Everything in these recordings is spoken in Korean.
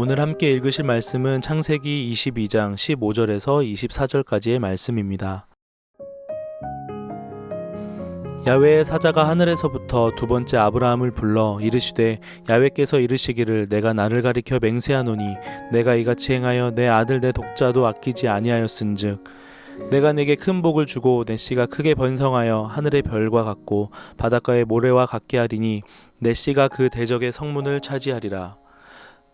오늘 함께 읽으실 말씀은 창세기 22장 15절에서 24절까지의 말씀입니다. 야훼의 사자가 하늘에서부터 두 번째 아브라함을 불러 이르시되 야훼께서 이르시기를 내가 나를 가리켜 맹세하노니 내가 이같이 행하여 내 아들 내 독자도 아끼지 아니하였은즉 내가 내게 큰 복을 주고 내 씨가 크게 번성하여 하늘의 별과 같고 바닷가의 모래와 같게 하리니 내 씨가 그 대적의 성문을 차지하리라.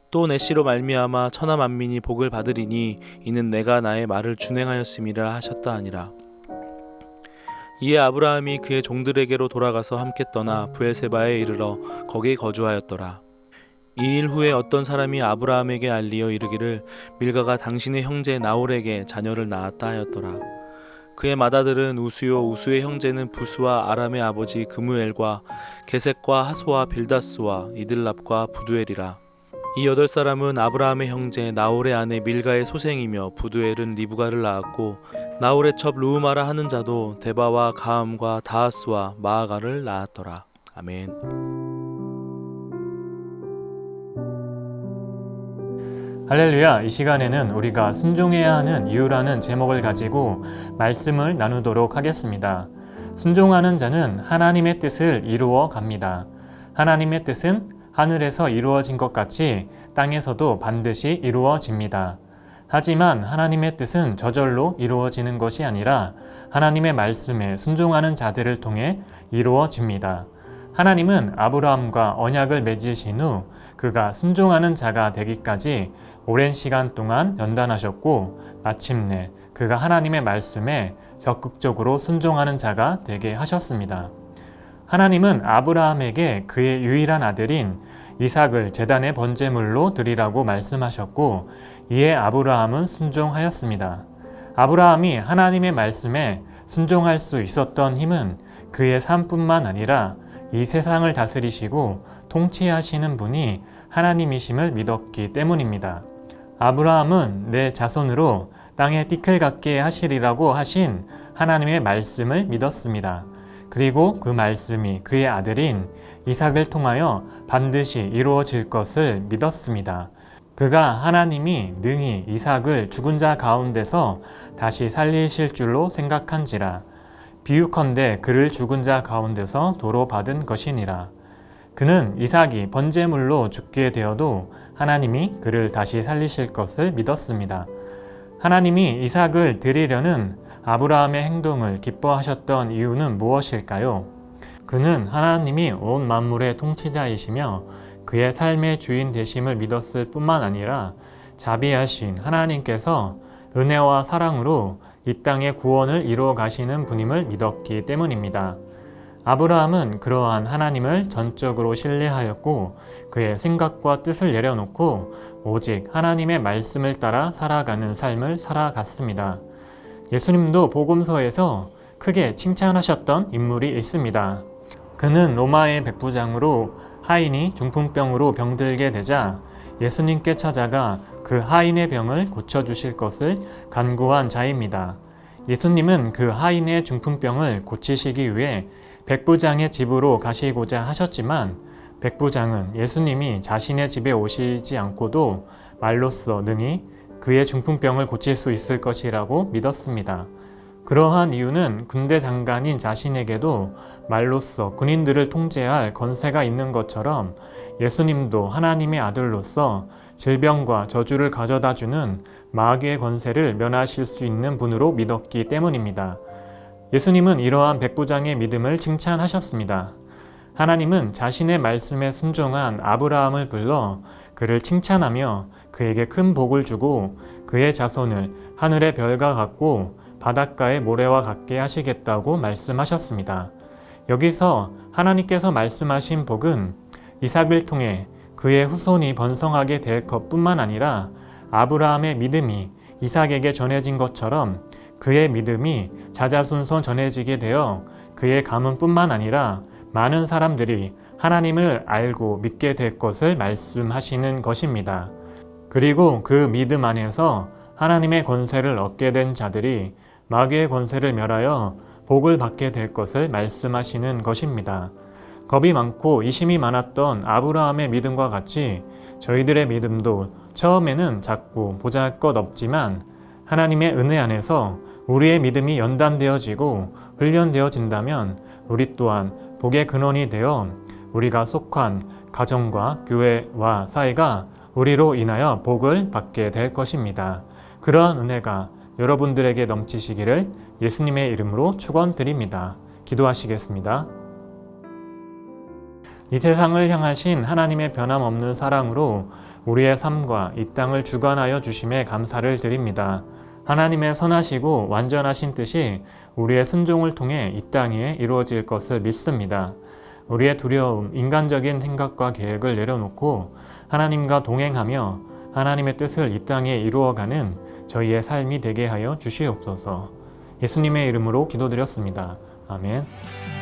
또 내 씨로 말미암아 천하 만민이 복을 받으리니 이는 내가 나의 말을 준행하였음이라 하셨다 하니라. 이에 아브라함이 그의 종들에게로 돌아가서 함께 떠나 브엘세바에 이르러 거기 거주하였더라. 이 일 후에 어떤 사람이 아브라함에게 알리어 이르기를 밀가가 당신의 형제 나홀에게 자녀를 낳았다 하였더라. 그의 맏아들은 우스요 우스의 형제는 부스와 아람의 아버지 그무엘과 게셋과 하소와 빌다스와 이들랍과 부두엘이라. 이 8사람은 아브라함의 형제 나홀의 아내 밀가의 소생이며 부두엘은 리브가를 낳았고 나홀의 첩 르우마라 하는 자도 데바와 가함과 다하스와 마아가를 낳았더라. 아멘. 할렐루야. 이 시간에는 우리가 순종해야 하는 이유라는 제목을 가지고 말씀을 나누도록 하겠습니다. 순종하는 자는 하나님의 뜻을 이루어 갑니다. 하나님의 뜻은 하늘에서 이루어진 것 같이 땅에서도 반드시 이루어집니다. 하지만 하나님의 뜻은 저절로 이루어지는 것이 아니라 하나님의 말씀에 순종하는 자들을 통해 이루어집니다. 하나님은 아브라함과 언약을 맺으신 후 그가 순종하는 자가 되기까지 오랜 시간 동안 연단하셨고 마침내 그가 하나님의 말씀에 적극적으로 순종하는 자가 되게 하셨습니다. 하나님은 아브라함에게 그의 유일한 아들인 이삭을 제단의 번제물로 드리라고 말씀하셨고 이에 아브라함은 순종하였습니다. 아브라함이 하나님의 말씀에 순종할 수 있었던 힘은 그의 삶뿐만 아니라 이 세상을 다스리시고 통치하시는 분이 하나님이심을 믿었기 때문입니다. 아브라함은 내 자손으로 땅에 띠끌 같게 하시리라고 하신 하나님의 말씀을 믿었습니다. 그리고 그 말씀이 그의 아들인 이삭을 통하여 반드시 이루어질 것을 믿었습니다. 그가 하나님이 능히 이삭을 죽은 자 가운데서 다시 살리실 줄로 생각한지라. 비유컨대 그를 죽은 자 가운데서 도로 받은 것이니라. 그는 이삭이 번제물로 죽게 되어도 하나님이 그를 다시 살리실 것을 믿었습니다. 하나님이 이삭을 드리려는 아브라함의 행동을 기뻐하셨던 이유는 무엇일까요? 그는 하나님이 온 만물의 통치자이시며 그의 삶의 주인 되심을 믿었을 뿐만 아니라 자비하신 하나님께서 은혜와 사랑으로 이 땅의 구원을 이루어 가시는 분임을 믿었기 때문입니다. 아브라함은 그러한 하나님을 전적으로 신뢰하였고 그의 생각과 뜻을 내려놓고 오직 하나님의 말씀을 따라 살아가는 삶을 살아갔습니다. 예수님도 복음서에서 크게 칭찬하셨던 인물이 있습니다. 그는 로마의 백부장으로 하인이 중풍병으로 병들게 되자 예수님께 찾아가 그 하인의 병을 고쳐주실 것을 간구한 자입니다. 예수님은 그 하인의 중풍병을 고치시기 위해 백부장의 집으로 가시고자 하셨지만 백부장은 예수님이 자신의 집에 오시지 않고도 말로써 능히 그의 중풍병을 고칠 수 있을 것이라고 믿었습니다. 그러한 이유는 군대 장관인 자신에게도 말로써 군인들을 통제할 권세가 있는 것처럼 예수님도 하나님의 아들로서 질병과 저주를 가져다주는 마귀의 권세를 면하실 수 있는 분으로 믿었기 때문입니다. 예수님은 이러한 백부장의 믿음을 칭찬하셨습니다. 하나님은 자신의 말씀에 순종한 아브라함을 불러 그를 칭찬하며 그에게 큰 복을 주고 그의 자손을 하늘의 별과 같고 바닷가의 모래와 같게 하시겠다고 말씀하셨습니다. 여기서 하나님께서 말씀하신 복은 이삭을 통해 그의 후손이 번성하게 될 것뿐만 아니라 아브라함의 믿음이 이삭에게 전해진 것처럼 그의 믿음이 자자손손 전해지게 되어 그의 가문뿐만 아니라 많은 사람들이 하나님을 알고 믿게 될 것을 말씀하시는 것입니다. 그리고 그 믿음 안에서 하나님의 권세를 얻게 된 자들이 마귀의 권세를 멸하여 복을 받게 될 것을 말씀하시는 것입니다. 겁이 많고 의심이 많았던 아브라함의 믿음과 같이 저희들의 믿음도 처음에는 작고 보잘것없지만 하나님의 은혜 안에서 우리의 믿음이 연단되어지고 훈련되어진다면 우리 또한 복의 근원이 되어 우리가 속한 가정과 교회와 사회가 우리로 인하여 복을 받게 될 것입니다. 그러한 은혜가 여러분들에게 넘치시기를 예수님의 이름으로 축원드립니다. 기도하시겠습니다. 이 세상을 향하신 하나님의 변함없는 사랑으로 우리의 삶과 이 땅을 주관하여 주심에 감사를 드립니다. 하나님의 선하시고 완전하신 뜻이 우리의 순종을 통해 이 땅에 이루어질 것을 믿습니다. 우리의 두려움, 인간적인 생각과 계획을 내려놓고 하나님과 동행하며 하나님의 뜻을 이 땅에 이루어가는 저희의 삶이 되게 하여 주시옵소서. 예수님의 이름으로 기도드렸습니다. 아멘.